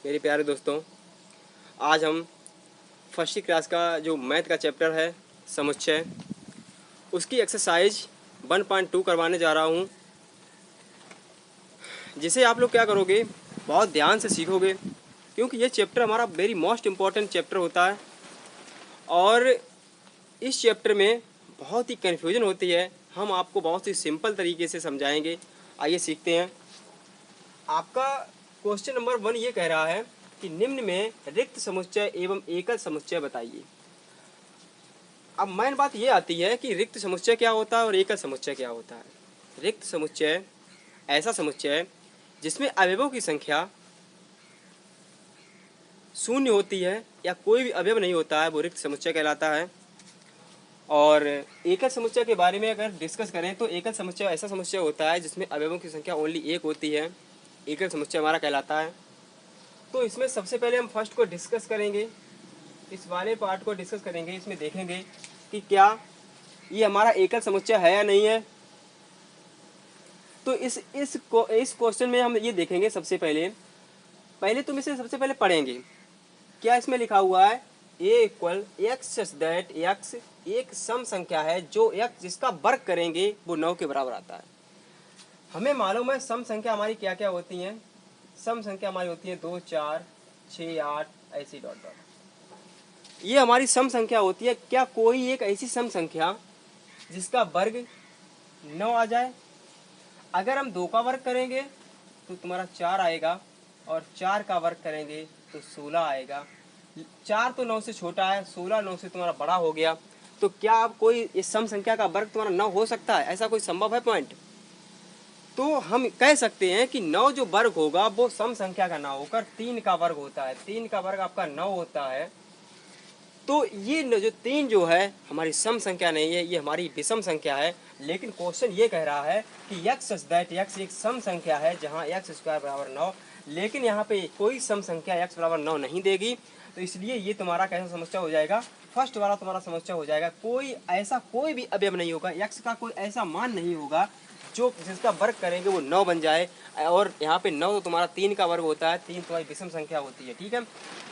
मेरे प्यारे दोस्तों, आज हम फर्स्ट क्लास का जो मैथ का चैप्टर है समुच्चय, उसकी एक्सरसाइज 1.2 करवाने जा रहा हूँ, जिसे आप लोग क्या करोगे, बहुत ध्यान से सीखोगे, क्योंकि ये चैप्टर हमारा वेरी मोस्ट इम्पॉर्टेंट चैप्टर होता है। और इस चैप्टर में बहुत ही कन्फ्यूजन होती है। हम आपको बहुत ही सिंपल तरीके से समझाएंगे। आइए सीखते हैं। आपका क्वेश्चन नंबर 1 ये कह रहा है कि निम्न में रिक्त समुच्चय एवं एकल समुच्चय बताइए। अब मेन बात ये आती है कि रिक्त समुच्चय क्या होता है और एकल समुच्चय क्या होता है। रिक्त समुच्चय ऐसा समुच्चय है जिसमें अवयवों की संख्या शून्य होती है या कोई भी अवयव नहीं होता है, वो रिक्त समुच्चय कहलाता है। और एकल समुच्चय के बारे में अगर डिस्कस करें तो एकल समुच्चय ऐसा समुच्चय होता है जिसमें अवयवों की संख्या ओनली एक होती है, एकल समुच्चय हमारा कहलाता है। तो इसमें सबसे पहले हम फर्स्ट को डिस्कस करेंगे, इस वाले पार्ट को डिस्कस करेंगे। इसमें देखेंगे कि क्या ये हमारा एकल समुच्चय है या नहीं है। तो इस क्वेश्चन में हम ये देखेंगे। सबसे पहले तुम इसे सबसे पहले पढ़ेंगे। क्या इसमें लिखा हुआ है, A equal X such that X एक सम संख्या है जो एक्स जिसका वर्ग करेंगे वो 9 के बराबर आता है। हमें मालूम है सम संख्या हमारी क्या क्या होती हैं। सम संख्या हमारी होती है 2, 4, 6, 8 ऐसी डॉट डॉट। ये हमारी सम संख्या होती है। क्या कोई एक ऐसी सम संख्या जिसका वर्ग 9 आ जाए? अगर हम 2 का वर्ग करेंगे तो तुम्हारा 4 आएगा, और 4 का वर्ग करेंगे तो 16 आएगा। 4 तो 9 से छोटा है, 16 9 से तुम्हारा बड़ा हो गया। तो क्या आप कोई इस सम संख्या का वर्ग तुम्हारा 9 हो सकता है? ऐसा कोई संभव है पॉइंट? तो हम कह सकते हैं कि 9 जो वर्ग होगा वो सम संख्या का ना होकर 3 का वर्ग होता है। 3 का वर्ग आपका 9 होता है। तो ये जो 3 जो है हमारी सम संख्या नहीं है, ये हमारी विषम संख्या है। लेकिन क्वेश्चन ये कह रहा है कि एक्स सच दैट एक्स एक सम संख्या है जहाँ एक्स स्क्वायर बराबर 9। लेकिन यहाँ पे कोई सम संख्या एक्स बराबर 9 नहीं देगी। तो इसलिए ये तुम्हारा कैसा समस्या हो जाएगा, फर्स्ट वाला तुम्हारा समस्या हो जाएगा। कोई भी अवयव नहीं होगा, एक्स का कोई ऐसा मान नहीं होगा जो जिसका वर्ग करेंगे वो 9 बन जाए। और यहाँ पे 9 तो तुम्हारा 3 का वर्ग होता है, 3 तुम्हारी विषम संख्या होती है। ठीक है,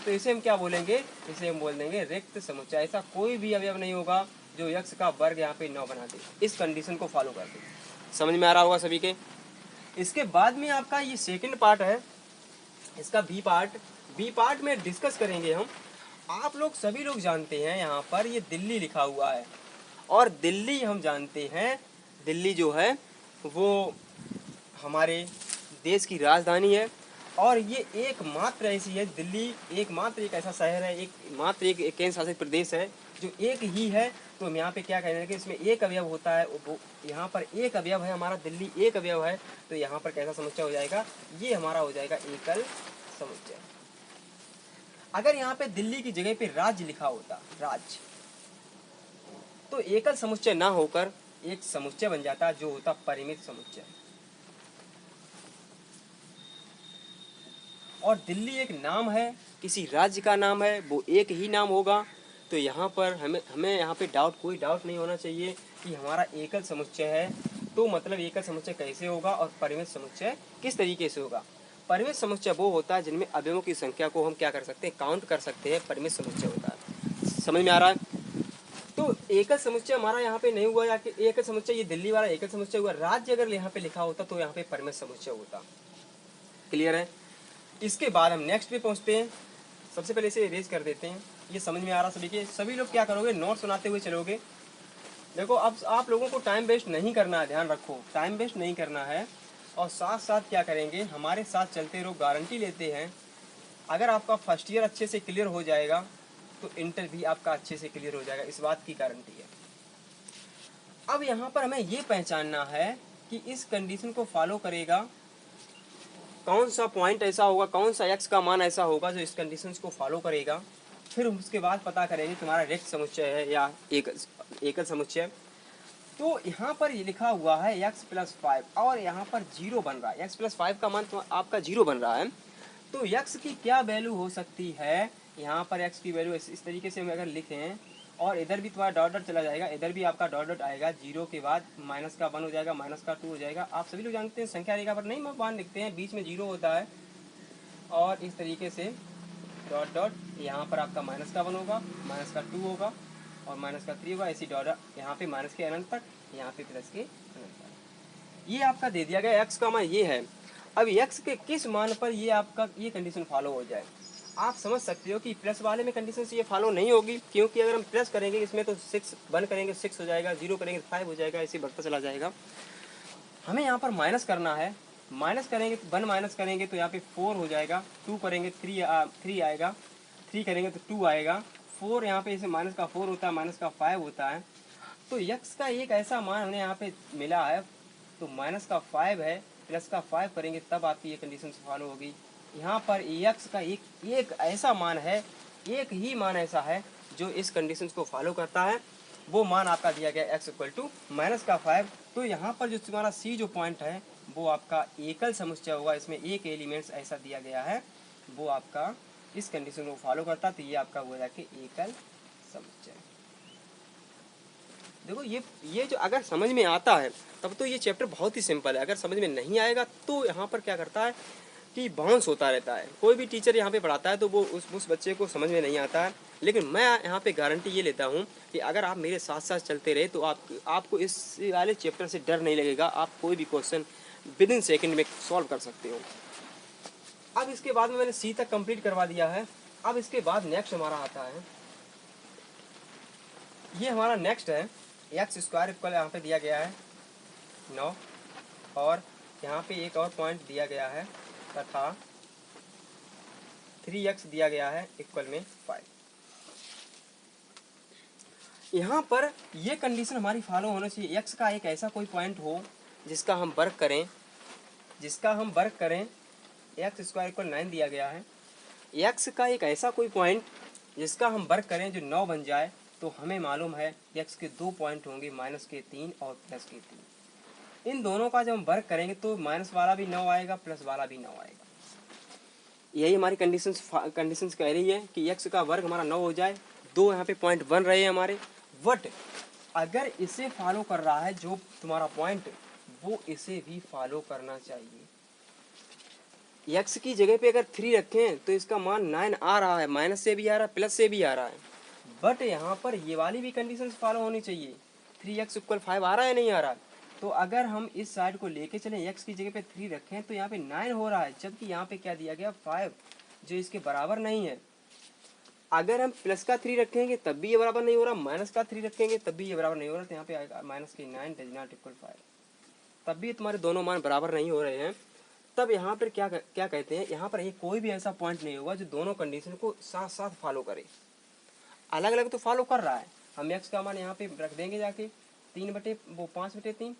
तो इसे हम क्या बोलेंगे, इसे हम बोल देंगे रिक्त समुच्चय। ऐसा कोई भी अवयव नहीं होगा जो यक्ष का वर्ग यहाँ पे 9 बना दे। इस कंडीशन को फॉलो कर दे। समझ में आ रहा होगा सभी के। इसके बाद में आपका ये सेकंड पार्ट है, इसका बी पार्ट में डिस्कस करेंगे हम। आप लोग सभी लोग जानते हैं यहाँ पर ये दिल्ली लिखा हुआ है, और दिल्ली हम जानते हैं, दिल्ली जो है वो हमारे देश की राजधानी है। और ये एकमात्र ऐसी है, दिल्ली एकमात्र एक ऐसा शहर है, एकमात्र एक केंद्र शासित प्रदेश है जो एक ही है। तो हम यहाँ पे क्या कह रहे हैं कि इसमें एक अवयव होता है, वो यहाँ पर एक अवयव है, हमारा दिल्ली एक अवयव है। तो यहाँ पर कैसा समुच्चय हो जाएगा, ये हमारा हो जाएगा एकल समुच्चय। अगर यहाँ पे दिल्ली की जगह पे राज्य लिखा होता, राज्य, तो एकल समुच्चय ना होकर एक समुच्चय बन जाता जो होता परिमित समुच्चय। और दिल्ली एक नाम है, किसी राज्य का नाम है, वो एक ही नाम होगा। तो यहाँ पर हमें यहाँ पे कोई डाउट नहीं होना चाहिए कि हमारा एकल समुच्चय है। तो मतलब एकल समुच्चय कैसे होगा और परिमित समुच्चय किस तरीके से होगा। परिमित समुच्चय वो होता है जिनमें अवयवों की संख्या को हम क्या कर सकते हैं, काउंट कर सकते हैं, परिमित समुच्चय होता है। समझ में आ रहा है। तो एकल समुच्चय हमारा यहाँ पे नहीं हुआ, या कि एकल समुच्चय ये दिल्ली वाला एकल समुच्चय हुआ। राज्य अगर यहाँ पे लिखा होता तो यहाँ पे परिमित समुच्चय होता। क्लियर है। इसके बाद हम नेक्स्ट पे पहुंचते हैं। सबसे पहले इसे इरेज कर देते हैं। ये समझ में आ रहा सभी के? सभी लोग क्या करोगे, नोट सुनाते हुए चलोगे। देखो, अब आप लोगों को टाइम वेस्ट नहीं करना है, ध्यान रखो, टाइम वेस्ट नहीं करना है। और साथ साथ क्या करेंगे, हमारे साथ चलते रहो, गारंटी लेते हैं अगर आपका फर्स्ट ईयर अच्छे से क्लियर हो जाएगा तो इंटर भी आपका अच्छे से क्लियर हो जाएगा, इस बात की गारंटी है। अब यहाँ पर हमें ये पहचानना है कि इस कंडीशन को फॉलो करेगा कौन सा पॉइंट ऐसा होगा, कौन सा एक्स का मान ऐसा होगा जो इस कंडीशन को फॉलो करेगा। फिर उसके बाद पता करेंगे तुम्हारा रिक्त समुच्चय है या एकल समुच्चय। तो यहाँ पर ये लिखा हुआ है x+5 और यहाँ पर 0 बन रहा है। x+5 का मान तो आपका 0 बन रहा है। तो x की क्या वैल्यू हो सकती है, यहाँ पर x की वैल्यू इस तरीके से हम अगर लिखें, और इधर भी तुम्हारा डॉट डॉट चला जाएगा, इधर भी आपका डॉट डॉट आएगा, 0 के बाद माइनस का 1 हो जाएगा, माइनस का 2 हो जाएगा। आप सभी लोग जानते हैं संख्या रेखा पर नहीं मान लिखते हैं, बीच में 0 होता है। और इस तरीके से डॉट डॉट, यहाँ पर आपका माइनस का 1 होगा, माइनस का 2 होगा और माइनस का 3 होगा, ऐसी डॉट यहाँ पे माइनस के अनंत तक, यहाँ पे प्लस के अनंत तक। ये आपका दे दिया गया x का मान ये है। अब x के किस मान पर ये आपका ये कंडीशन फॉलो हो जाए। आप समझ सकते हो कि प्लस वाले में कंडीशन से ये फॉलो नहीं होगी, क्योंकि अगर हम प्लस करेंगे इसमें तो 6 1 करेंगे 6 हो जाएगा, 0 करेंगे 5 हो जाएगा, ऐसे बढ़ता चला जाएगा। हमें यहाँ पर माइनस करना है, माइनस करेंगे तो 1 माइनस करेंगे तो यहाँ पे 4 हो जाएगा, 2 करेंगे 3 आएगा, 3 करेंगे तो 2 आएगा, 4 यहाँ पे इसे माइनस का 4 होता है, माइनस का 5 होता है। तो x का एक ऐसा मान हमें यहाँ पे मिला है, तो माइनस का 5 है, प्लस का 5 करेंगे तब आपकी ये कंडीशन फॉलो होगी। यहाँ पर x का एक ऐसा मान है, एक ही मान ऐसा है जो इस कंडीशन को फॉलो करता है, वो मान आपका दिया गया x इक्वल टू माइनस का 5। तो यहाँ पर जो तुम्हारा सी जो पॉइंट है वो आपका एकल समुच्चय होगा, इसमें एक एलिमेंट्स ऐसा दिया गया है वो आपका इस कंडीशन को फॉलो करता, तो ये आपका हो जाके एकल समुच्चय। देखो ये जो अगर समझ में आता है तब तो ये चैप्टर बहुत ही सिंपल है, अगर समझ में नहीं आएगा तो यहाँ पर क्या करता है कि बाउंस होता रहता है। कोई भी टीचर यहाँ पे पढ़ाता है तो वो उस बच्चे को समझ में नहीं आता है, लेकिन मैं यहाँ पे गारंटी ये लेता हूँ कि अगर आप मेरे साथ साथ चलते रहे तो आपको इस वाले चैप्टर से डर नहीं लगेगा, आप कोई भी क्वेश्चन विद इन सेकेंड में सॉल्व कर सकते हो। अब इसके बाद में मैंने सी तक कंप्लीट करवा दिया है। अब इसके बाद नेक्स्ट हमारा आता है, ये हमारा नेक्स्ट है एक्स स्क्वायर इक्वल, यहाँ पे दिया गया है 9 और यहाँ पे एक और पॉइंट दिया गया है तथा 3x दिया गया है इक्वल में 5। यहाँ पर ये कंडीशन हमारी फॉलो होना चाहिए, x का एक ऐसा कोई पॉइंट हो जिसका हम वर्क करें, एक्स स्क्वायर इक्वल 9 दिया गया है, x का एक ऐसा कोई पॉइंट जिसका हम वर्क करें जो 9 बन जाए, तो हमें मालूम है x के 2 पॉइंट होंगे, माइनस के 3 और प्लस के 3। इन दोनों का जब हम वर्क करेंगे तो माइनस वाला भी 9 आएगा, प्लस वाला भी 9 आएगा। यही हमारी कंडीशंस कह रही है कि x का वर्ग हमारा 9 हो जाए, दो यहाँ पे पॉइंट बन रहे हैं हमारे, बट अगर इसे फॉलो कर रहा है जो तुम्हारा पॉइंट, वो इसे भी फॉलो करना चाहिए। x की जगह पे अगर 3 रखें तो इसका मान 9 आ रहा है, माइनस से भी आ रहा है, प्लस से भी आ रहा है, बट यहाँ पर ये वाली भी कंडीशंस फॉलो होनी चाहिए। 3x इक्वल 5 आ रहा है नहीं आ रहा है, तो अगर हम इस साइड को लेके चलें, x की जगह पे 3 रखें तो यहाँ पे 9 हो रहा है, जबकि यहाँ पे क्या दिया गया 5 जो इसके बराबर नहीं है। अगर हम प्लस का 3 रखेंगे तब भी ये बराबर नहीं हो रहा, माइनस का 3 रखेंगे तब भी ये बराबर नहीं हो रहा, तो यहाँ पे आएगा माइनस के 9 डज नॉट इक्वल 5, तब भी तुम्हारे दोनों मान बराबर नहीं हो रहे हैं। तब यहाँ पर क्या कहते हैं, यहाँ पर कोई भी ऐसा पॉइंट नहीं होगा जो दोनों कंडीशन को साथ साथ फॉलो करे। अलग अलग तो फॉलो कर रहा है, हम x का मान यहाँ पे रख देंगे जाके 5/3,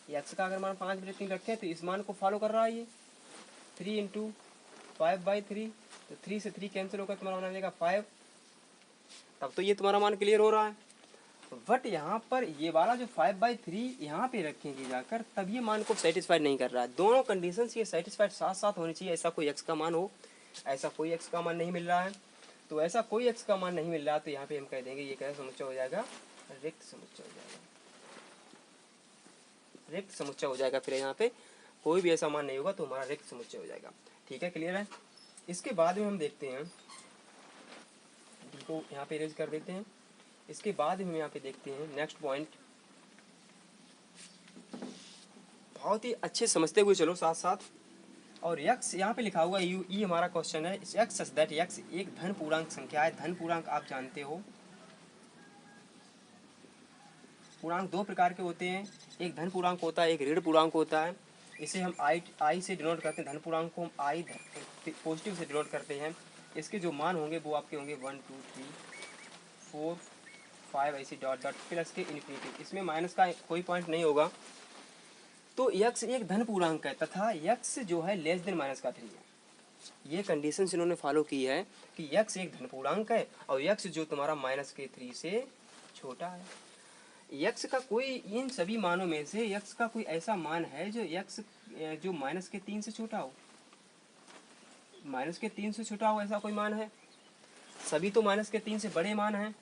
x का अगर मान 5/3 रखें तो इस मान को फॉलो कर रहा है ये 3 इंटू 5/3, तो 3 से 3 कैंसिल होकर तुम्हारा मान आ जाएगा 5, तब तो ये तुम्हारा मान क्लियर हो रहा है। बट यहाँ पर ये वाला जो 5/3 यहाँ पे रखेंगे जाकर, तब ये मान को सेटिस्फाइड नहीं कर रहा है। दोनों कंडीशंस ये सेटिस्फाइड साथ साथ होनी चाहिए, ऐसा कोई x का मान हो, ऐसा कोई x का मान नहीं मिल रहा है, तो ऐसा कोई x का मान नहीं मिल रहा, तो यहाँ पे हम कह देंगे ये कैसा समुच्चय हो जाएगा, रिक्त समुच्चय हो जाएगा, रिक्त समुच्चय हो जाएगा। फिर यहाँ पे कोई भी ऐसा मान नहीं होगा तो हमारा रिक्त समुच्चय हो जाएगा। ठीक है, क्लियर है। इसके बाद में हम देखते हैं, डी को यहाँ पे इरेज कर देते हैं। इसके बाद हम यहाँ पे देखते हैं नेक्स्ट पॉइंट, बहुत ही अच्छे समझते हुए चलो साथ साथ। और x यहाँ पे लिखा हुआ यू, ई हमारा क्वेश्चन है, x सच दैट x एक धन पूर्णांक संख्या है। धन पूर्णांक आप जानते हो, पूर्णांक दो प्रकार के होते हैं, एक धन पूर्णांक होता है, एक ऋण पूर्णांक होता है। इसे हम आई से डिनोट करते हैं, धन पूर्णांक को हम आई पॉजिटिव से डिनोट करते हैं। इसके जो मान होंगे वो आपके होंगे 1 2 3 4 5 ऐसी डॉट डॉट प्लस के इन्फिनिटी, इसमें माइनस का कोई पॉइंट नहीं होगा। तो x एक धन पूर्णांक है तथा x जो है लेस देन माइनस का 3 है। ये कंडीशन इन्होंने फॉलो की है कि x एक धन पूर्णांक है और x जो तुम्हारा माइनस के 3 से छोटा है। x का कोई, इन सभी मानों में से x का कोई ऐसा मान है जो x जो माइनस के 3 से छोटा हो, माइनस के 3 से छोटा हो, ऐसा कोई मान है? सभी तो माइनस के 3 से बड़े मान हैं।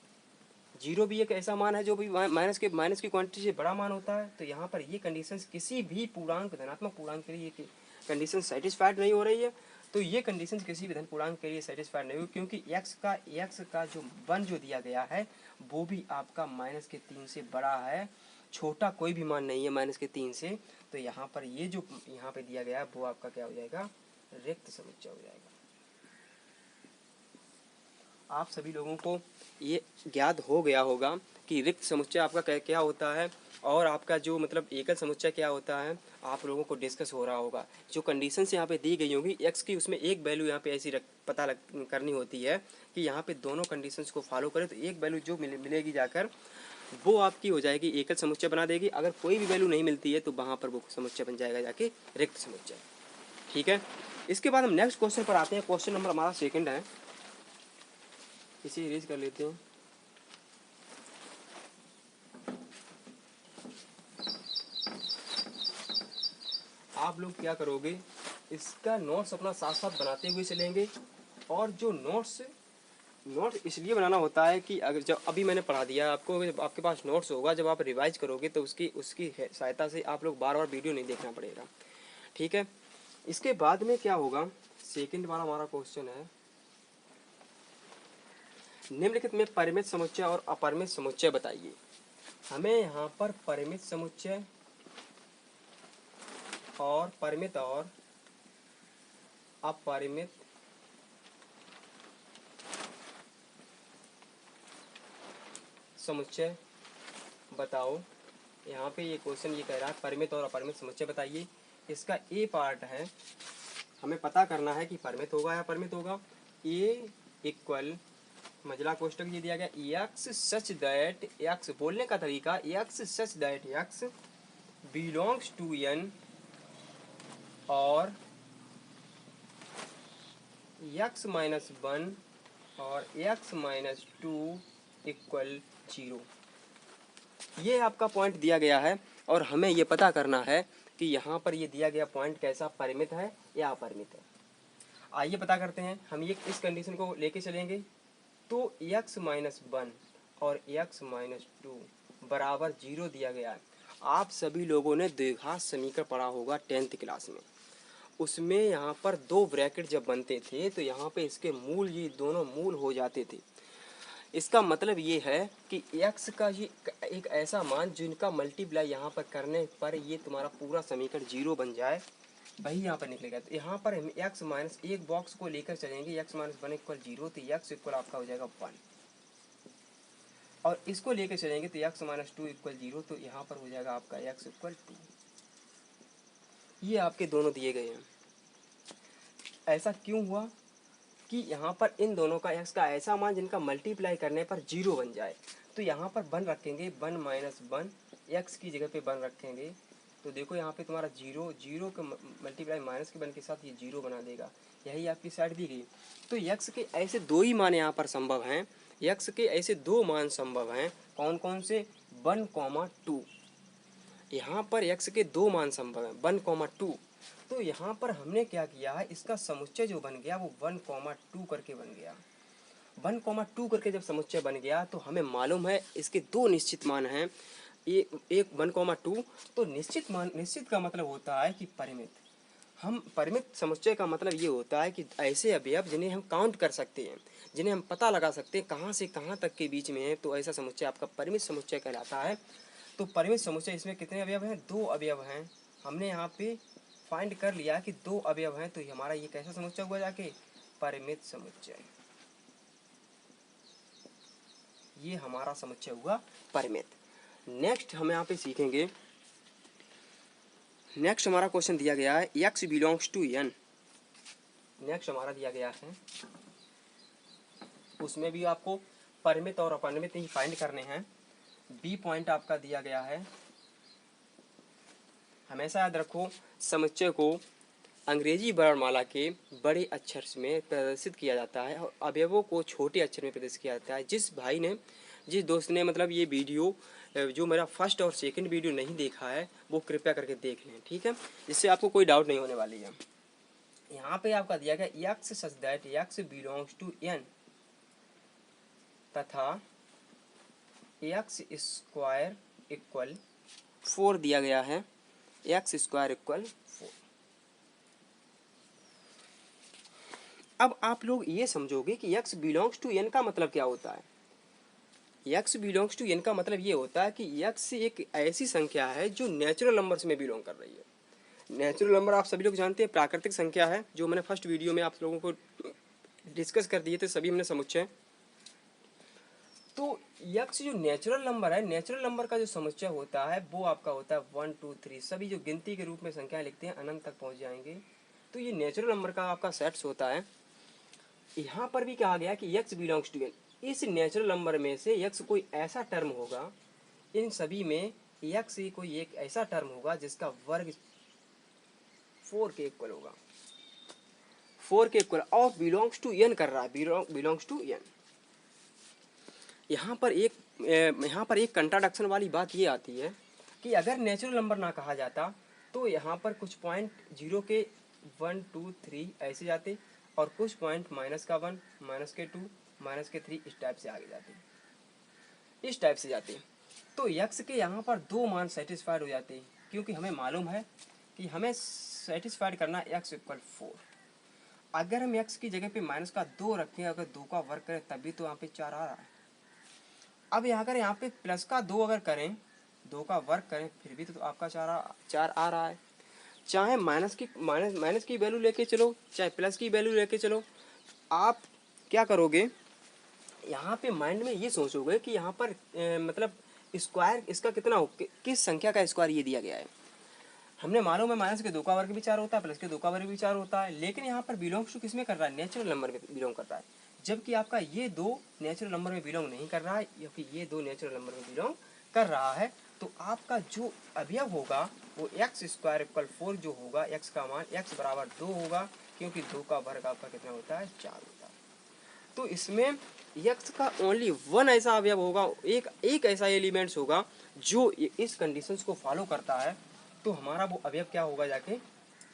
0 भी एक ऐसा मान है जो भी माइनस की क्वांटिटी से बड़ा मान होता है। तो यहाँ पर ये कंडीशंस किसी भी पूर्णांक, धनात्मक पूर्णांक के लिए ये कंडीशन सेटिस्फाइड नहीं हो रही है। तो ये कंडीशन किसी भी धन पूर्णांक के लिए सेटिस्फाइड नहीं हुई, क्योंकि x का जो वन जो दिया गया है वो भी आपका -3 से बड़ा है, छोटा कोई भी मान नहीं है -3 से। तो यहाँ पर ये जो यहाँ पे दिया गया है वो आपका क्या हो जाएगा, रिक्त समुच्चय हो जाएगा। आप सभी लोगों को ये ज्ञात हो गया होगा कि रिक्त समुच्चय आपका क्या होता है और आपका जो मतलब एकल समुच्चय क्या होता है, आप लोगों को डिस्कस हो रहा होगा। जो कंडीशंस यहाँ पे दी गई होंगी एक्स की, उसमें एक वैल्यू यहाँ पे ऐसी करनी होती है कि यहाँ पे दोनों कंडीशंस को फॉलो करें तो एक वैल्यू जो मिलेगी जाकर वो आपकी हो जाएगी एकल समुच्चय बना देगी। अगर कोई भी वैल्यू नहीं मिलती है तो वहाँ पर वो समुच्चय बन जाएगा जाके रिक्त समुच्चय। ठीक है, इसके बाद हम नेक्स्ट क्वेश्चन पर आते हैं। क्वेश्चन नंबर हमारा 2 है, इसे इरेज कर लेते हैं। आप लोग क्या करोगे, इसका नोट्स अपना साथ साथ बनाते हुए चलेंगे। और जो नोट्स इसलिए बनाना होता है कि अगर जब अभी मैंने पढ़ा दिया आपको, जब आपके पास नोट्स होगा, जब आप रिवाइज करोगे तो उसकी सहायता से आप लोग बार बार वीडियो नहीं देखना पड़ेगा। ठीक है, इसके बाद में क्या होगा, सेकंड वाला हमारा क्वेश्चन है, निम्नलिखित में परिमित समुच्चय और अपरिमित समुच्चय बताइए। हमें यहाँ पर परिमित समुच्चय और परिमित और अपरिमित समुच्चय बताओ। यहाँ पे ये क्वेश्चन ये कह रहा है परिमित और अपरिमित समुच्चय बताइए। इसका ए पार्ट है, हमें पता करना है कि परिमित होगा या अपरिमित होगा। ए इक्वल मझला कोष्टक ये दिया गया एक्स सच दैट, एक्स बोलने का तरीका x such that x belongs to n और x माइनस 1 और x माइनस 2 इक्वल 0। ये आपका पॉइंट दिया गया है और हमें ये पता करना है कि यहाँ पर ये दिया गया पॉइंट कैसा, परिमित है या अपरिमित है। आइए पता करते हैं। हम ये इस कंडीशन को लेके चलेंगे तो x माइनस 1 और x माइनस 2 बराबर 0 दिया गया है। आप सभी लोगों ने द्विघात समीकरण पढ़ा होगा 10th क्लास में, उसमें यहाँ पर 2 ब्रैकेट जब बनते थे तो यहाँ पे इसके मूल, ये दोनों मूल हो जाते थे। इसका मतलब ये है कि x का ये एक ऐसा मान जिनका मल्टीप्लाई यहाँ पर करने पर ये तुम्हारा पूरा समीकरण 0 बन जाए, वही यहाँ पर निकलेगा। तो यहाँ पर हम x माइनस एक बॉक्स को लेकर चलेंगे, x माइनस 1 इक्वल 0, तो x इक्वल आपका हो जाएगा 1। और इसको लेकर चलेंगे तो x माइनस 2 इक्वल 0, तो यहाँ पर हो जाएगा आपका x इक्वल 2। ये आपके दोनों दिए गए हैं। ऐसा क्यों हुआ कि यहाँ पर इन दोनों का x का ऐसा मान जिनका मल्टीप्लाई करने पर 0 बन जाए। तो यहाँ पर 1 रखेंगे, 1 माइनस 1, x की जगह पे 1 रखेंगे। तो देखो यहाँ पे तुम्हारा 0 के मल्टीप्लाई माइनस के 1 के साथ ये 0 बना देगा। यही आपकी साइड दी गई। तो x के ऐसे 2 ही मान यहाँ पर संभव हैं। x के ऐसे 2 मान संभव हैं, कौन कौन से, 1, 2। यहाँ पर x के 2 मान संभव हैं, 1, 2। तो यहाँ पर हमने क्या किया है, इसका समुच्चय जो बन गया वो 1, 2 करके बन गया। 1, 2 करके जब समुच्चय बन गया तो हमें मालूम है इसके 2 निश्चित मान हैं, एक 1, 2। तो निश्चित का मतलब होता है कि परिमित। हम परिमित समुच्चय का मतलब ये होता है कि ऐसे अवयव जिन्हें हम काउंट कर सकते हैं, जिन्हें हम पता लगा सकते हैं कहाँ से कहाँ तक के बीच में है, तो ऐसा समुच्चय आपका परिमित समुच्चय कहलाता है। तो परिमित समुच्चय इसमें कितने अवयव हैं, 2 अवयव हैं। हमने यहाँ पे फाइंड कर लिया कि 2 अवयव हैं, तो हमारा ये कैसा समुच्चय हुआ जाके, परिमित समुच्चय। ये हमारा समुच्चय हुआ परिमित। नेक्स्ट हम यहाँ पे सीखेंगे, नेक्स्ट हमारा क्वेश्चन दिया गया है x belongs to n। Next हमारा दिया गया है, उसमें भी आपको परिमित और अपरिमित ही फाइंड करने हैं। बी पॉइंट आपका दिया गया है। हमेशा याद रखो, समुच्चय को अंग्रेजी वर्णमाला के बड़े अक्षर में प्रदर्शित किया जाता है और अवयवों को छोटे अक्षर में प्रदर्शित किया जाता है। जिस दोस्त ने मतलब ये वीडियो जो मेरा फर्स्ट और सेकंड वीडियो नहीं देखा है वो कृपया करके देख लें, ठीक है, जिससे आपको कोई डाउट नहीं होने वाली है। यहाँ पे आपका दिया गया x such that x belongs to n तथा x स्क्वायर इक्वल 4 दिया गया है, x स्क्वायर इक्वल 4। अब आप लोग ये समझोगे कि x बिलोंग्स टू n का मतलब क्या होता है। x बिलोंग्स टू n का मतलब ये होता है कि x एक ऐसी संख्या है जो नेचुरल नंबर्स में बिलोंग कर रही है। नेचुरल नंबर आप सभी लोग जानते हैं प्राकृतिक संख्या है, जो मैंने फर्स्ट वीडियो में आप लोगों को डिस्कस कर दिए थे सभी हमने समुच्चय। तो यक्स जो नेचुरल नंबर है, नेचुरल नंबर का जो समुच्चय होता है वो आपका होता है 1 2 3, सभी जो गिनती के रूप में संख्या लिखते हैं अनंत तक पहुंच जाएंगे, तो ये नेचुरल नंबर का आपका सेट्स होता है। यहाँ पर भी कहा गया कि यक्स बिलोंग्स टू एन, इस नेचुरल नंबर में से यक्स कोई ऐसा टर्म होगा, इन सभी में यक्स ही कोई एक ऐसा टर्म होगा जिसका वर्ग 4 के इक्वल होगा, 4 के इक्वल, और बिलोंग्स टू एन कर रहा है, बिलोंग्स टू एन। यहाँ पर एक कंट्राडिक्शन वाली बात ये आती है कि अगर नेचुरल नंबर ना कहा जाता तो यहाँ पर कुछ पॉइंट जीरो के 1 2 3 ऐसे जाते, और कुछ पॉइंट माइनस का 1 माइनस के 2 माइनस के 3 इस टाइप से आगे जाते, इस टाइप से जाते। तो यक्स के यहाँ पर दो मान सेटिस्फाइड हो जाते, क्योंकि हमें मालूम है कि हमें सेटिस्फाइड करना एक्स इक्वल 4। अगर हम एक्स की जगह पे माइनस का 2 रखें, अगर 2 का वर्क करें तभी तो यहाँ पे 4 आ रहा है। अब अगर यहाँ पे प्लस का 2 अगर करें, 2 का वर्क करें, फिर भी तो आपका 4 आ रहा है। चाहे माइनस की वैल्यू लेके चलो, चाहे प्लस की वैल्यू लेके चलो, आप क्या करोगे, यहाँ पे माइंड में ये सोचोगे कि यहाँ पर मतलब स्क्वायर इसका कितना हो, किस संख्या का स्क्वायर ये दिया गया है। हमने मालूम है माइनस के 2 का वर्ग भी 4 होता है, प्लस के 2 का वर्ग भी 4 होता है, लेकिन यहाँ पर बिलोंग्स टू किस में कर रहा है, नेचुरल नंबर में बिलोंग कर रहा है, जबकि आपका ये दो नेचुरल नंबर में बिलोंग नहीं कर रहा है, या फिर ये दो नेचुरल नंबर में बिलोंग कर रहा है। तो आपका जो अवयव होगा वो एक्स स्क्वायर इक्वल 4 जो होगा, एक्स का मान एक्स बराबर 2 होगा, क्योंकि 2 का वर्ग आपका कितना होता है, 4 होता है। तो इसमें एक्स का ओनली वन ऐसा अवयव होगा, एक ऐसा एलिमेंट्स होगा जो इस कंडीशंस को फॉलो करता है, तो हमारा वो अवयव क्या होगा जाके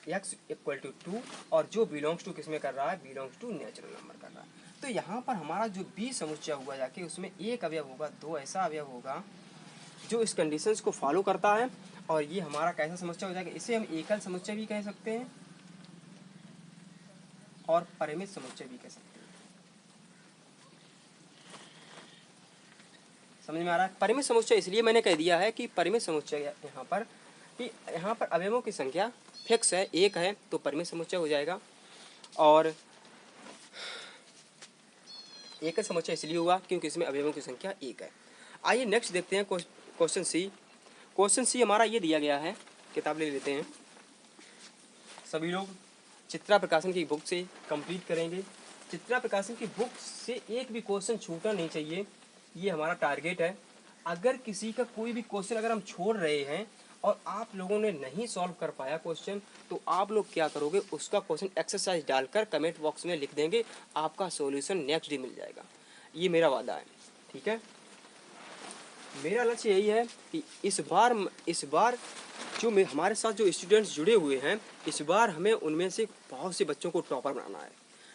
एक्स इक्वल टू 2, और जो बिलोंग्स टू किस में कर रहा है, बिलोंग्स टू नेचुरल नंबर कर रहा है। तो यहाँ पर हमारा जो बी समुच्चय हुआ जाके उसमें एक अवयव होगा, दो ऐसा अवयव होगा जो इस कंडीशंस को फॉलो करता है, और ये हमारा कैसा समुच्चय हो जाएगा, इसे हम एकल समुच्चय भी कह सकते हैं और परिमित समुच्चय भी कह सकते हैं। समझ में आ रहा है। परिमित समुच्चय इसलिए मैंने कह दिया है कि परिमित समुच्चय यहाँ पर कि यहाँ पर अवयवों की संख्या फिक्स है, एक है, तो परिमित समुच्चय हो जाएगा। और एक समुच्चय इसलिए हुआ क्योंकि इसमें अवयवों की संख्या एक है। आइए नेक्स्ट देखते हैं क्वेश्चन सी। क्वेश्चन सी हमारा ये दिया गया है, किताब ले लेते हैं, सभी लोग चित्रा प्रकाशन की बुक से कंप्लीट करेंगे। चित्रा प्रकाशन की बुक से एक भी क्वेश्चन छूटना नहीं चाहिए, ये हमारा टारगेट है। अगर किसी का कोई भी क्वेश्चन अगर हम छोड़ रहे हैं और आप लोगों ने नहीं सॉल्व कर पाया क्वेश्चन, तो आप लोग क्या करोगे, उसका क्वेश्चन एक्सरसाइज डालकर कमेंट बॉक्स में लिख देंगे, आपका सॉल्यूशन नेक्स्ट डे मिल जाएगा, ये मेरा वादा है, ठीक है। मेरा लक्ष्य यही है कि इस बार जो हमारे साथ जो स्टूडेंट्स जुड़े हुए हैं, इस बार हमें उनमें से बहुत से बच्चों को टॉपर बनाना है,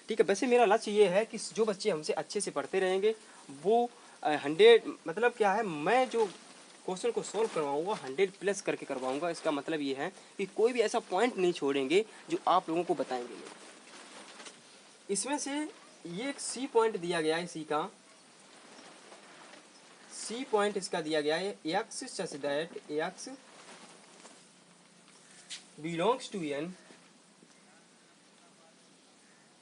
ठीक है। वैसे मेरा लक्ष्य ये है कि जो बच्चे हमसे अच्छे से पढ़ते रहेंगे वो 100 मतलब क्या है, मैं जो क्वेश्चन को सॉल्व करवाऊंगा 100+ करके करवाऊंगा। इसका मतलब ये है कि कोई भी ऐसा पॉइंट नहीं छोड़ेंगे जो आप लोगों को बताएंगे नहीं। इसमें से ये एक सी पॉइंट दिया गया है, सी पॉइंट इसका दिया गया है, x such that x belongs to n,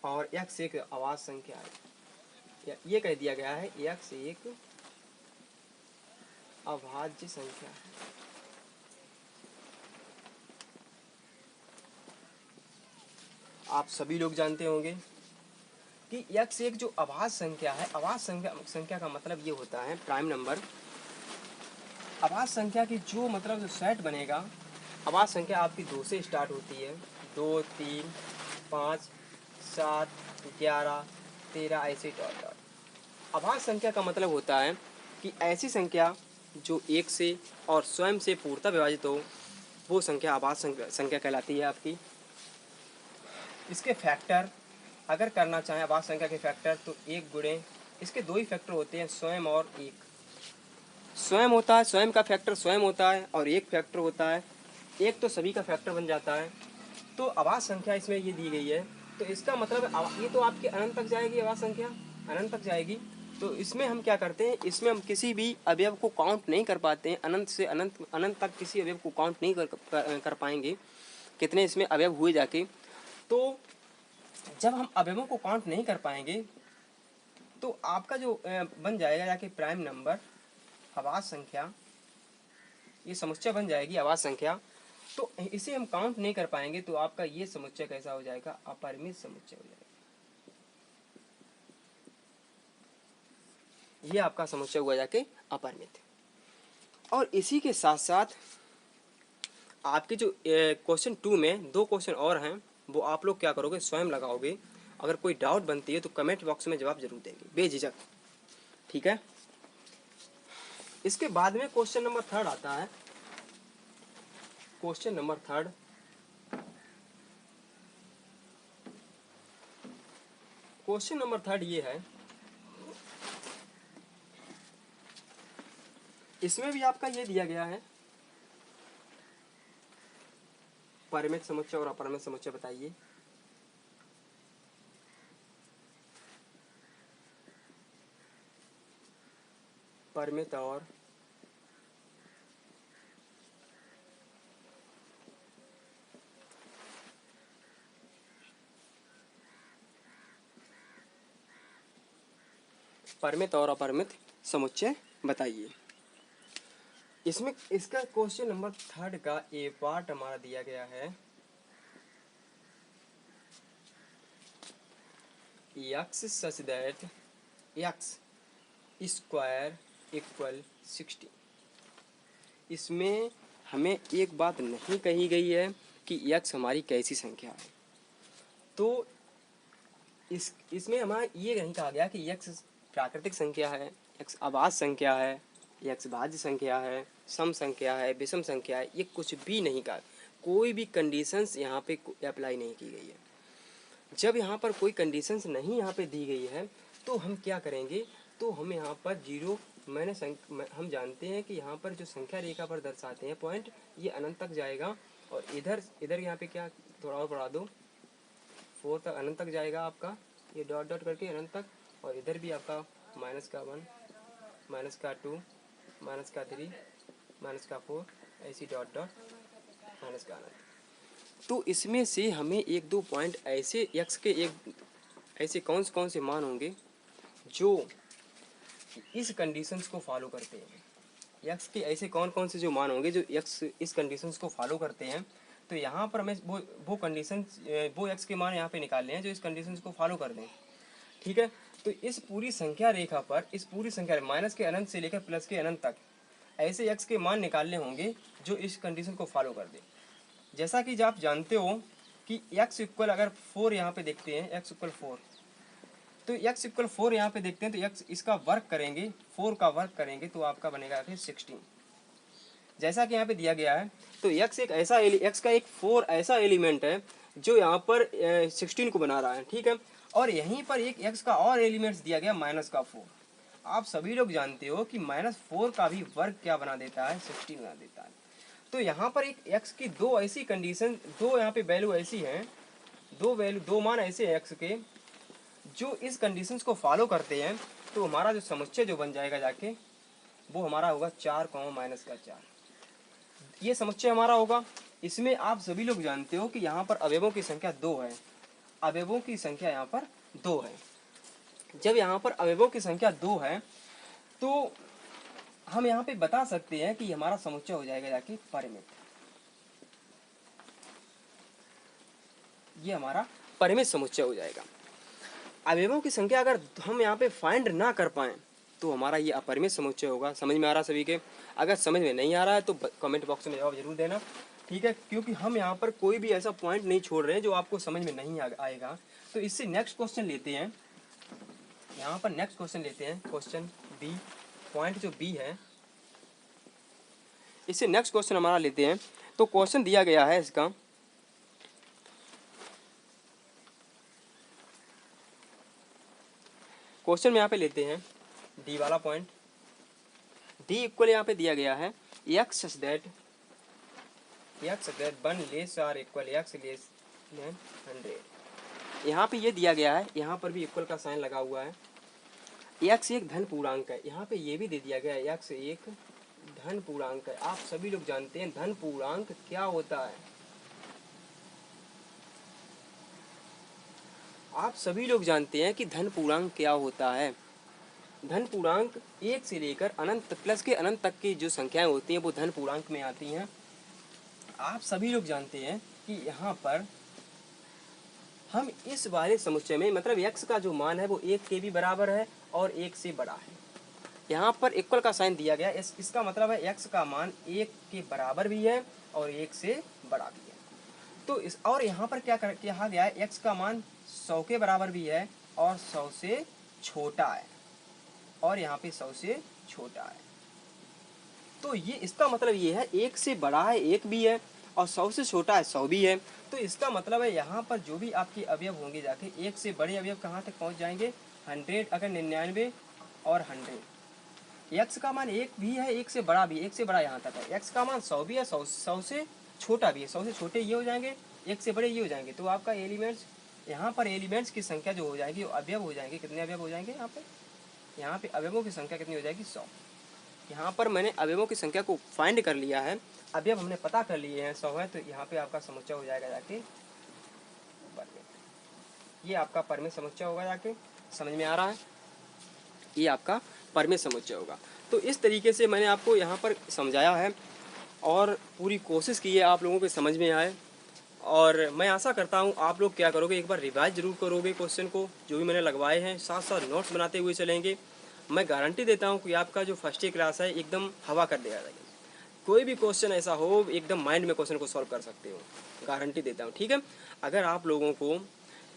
और एक्स एक अवाच्य संख्या है। ये कह दिया गया है एक्स एक अभाज्य संख्या है। आप सभी लोग जानते होंगे कि एक्स एक जो अभाज्य संख्या है, अभाज्य संख्या का मतलब ये होता है प्राइम नंबर। अभाज्य संख्या की जो मतलब जो सेट बनेगा, अभाज्य संख्या आपकी 2 से स्टार्ट होती है, 2 3 5 7 11 13 ऐसे डॉट डॉट। अभाज्य संख्या का मतलब होता है कि ऐसी संख्या जो एक से और स्वयं से पूर्णतः विभाजित हो, वो संख्या अभाज्य संख्या कहलाती है आपकी। इसके फैक्टर अगर करना चाहें अभाज्य संख्या के फैक्टर, तो एक गुणे इसके दो ही फैक्टर होते हैं, स्वयं और एक। स्वयं होता है, स्वयं का फैक्टर स्वयं होता है, और एक फैक्टर होता है, एक तो सभी का फैक्टर बन जाता है। तो अभाज्य संख्या इसमें ये दी गई है तो इसका मतलब ये तो आपकी अनंत तक जाएगी आवाज संख्या, अनंत तक जाएगी। तो इसमें हम क्या करते हैं, इसमें हम किसी भी अवयव को काउंट नहीं कर पाते हैं, अनंत से अनंत अनंत तक किसी अवयव को काउंट नहीं कर पाएंगे कितने इसमें अवयव हुए जाके। तो जब हम अवयवों को काउंट नहीं कर पाएंगे तो आपका जो बन जाएगा जाके प्राइम नंबर आवाज संख्या, ये समुच्चय बन जाएगी आवाज संख्या। तो इसे हम काउंट नहीं कर पाएंगे तो आपका ये समुच्चय कैसा हो जाएगा, अपरिमित समुच्चय हो जाएगा। ये आपका समुच्चय हुआ जाके अपरिमित। और इसी के साथ साथ आपके जो क्वेश्चन 2 में 2 क्वेश्चन और हैं, वो आप लोग क्या करोगे, स्वयं लगाओगे। अगर कोई डाउट बनती है तो कमेंट बॉक्स में जवाब जरूर देंगे बेझिझक, ठीक है। इसके बाद में क्वेश्चन नंबर 3 आता है। क्वेश्चन नंबर 3, क्वेश्चन नंबर 3 ये है, इसमें भी आपका ये दिया गया है, परिमित समुच्चय और अपरिमित समुच्चय बताइए। परिमित और परिमित और अपरिमित समुच्चय बताइए। इसमें इसका क्वेश्चन नंबर 3 का ए पार्ट हमारा दिया गया है, x such that x square equal 60। इसमें हमें एक बात नहीं कही गई है कि x हमारी कैसी संख्या है। तो इसमें हमारा ये नहीं कहा गया कि x प्राकृतिक संख्या है, x अभाज्य संख्या है, x भाज्य संख्या है, सम संख्या है, विषम संख्या है, ये कुछ भी नहीं कहा। कोई भी कंडीशंस यहाँ पे अप्लाई नहीं की गई है। जब यहाँ पर कोई कंडीशंस नहीं यहाँ पे दी गई है तो हम क्या करेंगे, तो हम यहाँ पर जीरो हम जानते हैं कि यहाँ पर जो संख्या रेखा पर दर्शाते हैं पॉइंट, ये अनंत तक जाएगा। और इधर यहाँ पे क्या थोड़ा और बढ़ा दो, 4 तक अनंत तक जाएगा आपका, ये डॉट डॉट करके अनंत तक। और इधर भी आपका -1 -2 -3 -4 ऐसी डॉट डॉट -अनंत। तो इसमें से हमें 1-2 पॉइंट ऐसे x के ऐसे कौन से मान होंगे जो इस कंडीशंस को फॉलो करते हैं। x के ऐसे कौन से जो मान होंगे जो x इस कंडीशंस को फॉलो करते हैं। तो यहाँ पर हमें वो कंडीशंस, वो x के मान यहाँ पे निकालने हैं जो इस कंडीशंस को फॉलो कर दें, ठीक है। तो इस पूरी संख्या रेखा पर, इस पूरी संख्या माइनस के अनंत से लेकर प्लस के अनंत तक ऐसे x के मान निकालने होंगे जो इस कंडीशन को फॉलो कर दें। जैसा कि आप जानते हो कि x इक्वल अगर 4 यहाँ पे देखते हैं, x इक्वल 4, तो x इक्वल 4 यहाँ पे देखते हैं तो x इसका वर्क करेंगे, 4 का वर्क करेंगे तो आपका बनेगा फिर 16, जैसा कि यहाँ पे दिया गया है। तो x एक ऐसा x का एक 4 ऐसा एलिमेंट है जो यहाँ पर 16 को बना रहा है, ठीक है। और यहीं पर एक x का और एलिमेंट्स दिया गया -4। आप सभी लोग जानते हो कि -4 का भी वर्ग क्या बना देता है, 16 बना देता है। तो यहाँ पर एक x की दो ऐसी कंडीशन, दो यहाँ पे वैल्यू ऐसी हैं, दो मान ऐसे हैं x के जो इस कंडीशंस को फॉलो करते हैं। तो हमारा जो समुच्चय जो बन जाएगा जाके वो हमारा होगा 4, -4, ये समुच्चय हमारा होगा। इसमें आप सभी लोग जानते हो कि यहाँ पर अवयवों की संख्या 2 है, अवयवों की संख्या यहाँ पर 2 है। जब यहाँ पर अवयवों की संख्या 2 है तो हम यहाँ पे बता सकते हैं कि हमारा समुच्चय हो जाएगा जाके परिमित। ये हमारा परिमित समुच्चय हो जाएगा। अवयवों की संख्या अगर हम यहाँ पे फाइंड ना कर पाएँ तो हमारा ये अपरिमित समुच्चय होगा। समझ में आ रहा सभी के? अगर समझ में नहीं आ रहा है तो कमेंट बॉक्स में जवाब जरूर देना, ठीक है। क्योंकि हम यहाँ पर कोई भी ऐसा पॉइंट नहीं छोड़ रहे हैं जो आपको समझ में नहीं आएगा। तो इससे नेक्स्ट क्वेश्चन लेते हैं, यहाँ पर नेक्स्ट क्वेश्चन लेते हैं, क्वेश्चन बी, पॉइंट जो बी है इससे नेक्स्ट क्वेश्चन हमारा लेते हैं। तो क्वेश्चन दिया गया है इसका, क्वेश्चन में यहाँ पे लेते हैं डी वाला पॉइंट। डी इक्वल यहाँ पे दिया गया है x such that 1 less or equal x less than 100। यहाँ पे ये दिया गया है, यहाँ पर भी इक्वल का साइन लगा हुआ है। x एक धन पूर्णांक है, यहाँ पे ये भी दे दिया गया है x एक धन पूर्णांक है। आप सभी लोग जानते हैं धन पूर्णांक क्या होता है। आप सभी लोग जानते हैं कि धन पूर्णांक क्या होता है। धन पूर्णांक 1 से लेकर अनंत प्लस के अनंत तक की जो संख्याएं होती हैं वो धन पूर्णांक में आती हैं। आप सभी लोग जानते हैं कि यहाँ पर हम इस वाले समुच्चय में मतलब x का जो मान है वो 1 के भी बराबर है और 1 से बड़ा है। यहाँ पर इक्वल का साइन दिया गया, इसका मतलब है x का मान 1 के बराबर भी है और 1 से बड़ा भी है। तो इस और यहाँ पर क्या कहा गया है, x का मान 100 के बराबर भी है और 100 से छोटा है, और यहाँ पे 100 से छोटा है। तो ये इसका मतलब ये है 1 से बड़ा है 1 भी है और 100 से छोटा है 100 भी है। तो इसका मतलब है यहाँ पर जो भी आपके अवयव होंगे जाके 1 से बड़े अवयव कहाँ तक पहुँच जाएंगे, 100, अगर 99 और 100। x का मान 1 भी है 1 से बड़ा भी, 1 से बड़ा यहाँ तक है। x का मान 100 भी है 100 से छोटा भी है, 100 से छोटे ये हो जाएंगे, 1 से बड़े ये हो जाएंगे। तो आपका एलिमेंट्स यहाँ पर एलिमेंट्स की संख्या जो हो जाएगी वो अवयव हो जाएंगे, कितने अवयव हो जाएंगे यहाँ पे अवयवों की संख्या कितनी हो जाएगी 100। यहाँ पर मैंने अवयवों की संख्या को फाइंड कर लिया है, अवयव हमने पता कर लिए हैं 100 है। तो यहाँ पे आपका समुच्चय हो जाएगा जाके परमे। ये आपका परमे समुच्चय होगा, जाके समझ में आ रहा है, ये आपका परमे समुच्चय होगा। तो इस तरीके से मैंने आपको यहाँ पर समझाया है और पूरी कोशिश की है आप लोगों को समझ में आए। और मैं आशा करता हूँ आप लोग क्या करोगे, एक बार रिवाइज जरूर करोगे क्वेश्चन को जो भी मैंने लगवाए हैं, साथ साथ नोट्स बनाते हुए चलेंगे। मैं गारंटी देता हूँ कि आपका जो फर्स्ट ईयर क्लास है एकदम हवा कर देगा। कोई भी क्वेश्चन ऐसा हो एकदम माइंड में क्वेश्चन को सॉल्व कर सकते हो, गारंटी देता हूँ। ठीक है, अगर आप लोगों को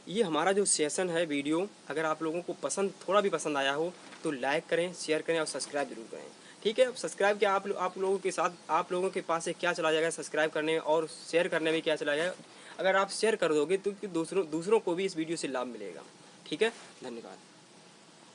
ये हमारा जो सेशन है वीडियो अगर आप लोगों को पसंद थोड़ा भी पसंद आया हो तो लाइक करें, शेयर करें और सब्सक्राइब जरूर करें। ठीक है, सब्सक्राइब क्या आप लोगों के साथ आप लोगों के पास से क्या चला जाएगा, सब्सक्राइब करने और शेयर करने में क्या चला जाएगा। अगर आप शेयर कर दोगे तो दूसरों को भी इस वीडियो से लाभ मिलेगा। ठीक है, धन्यवाद।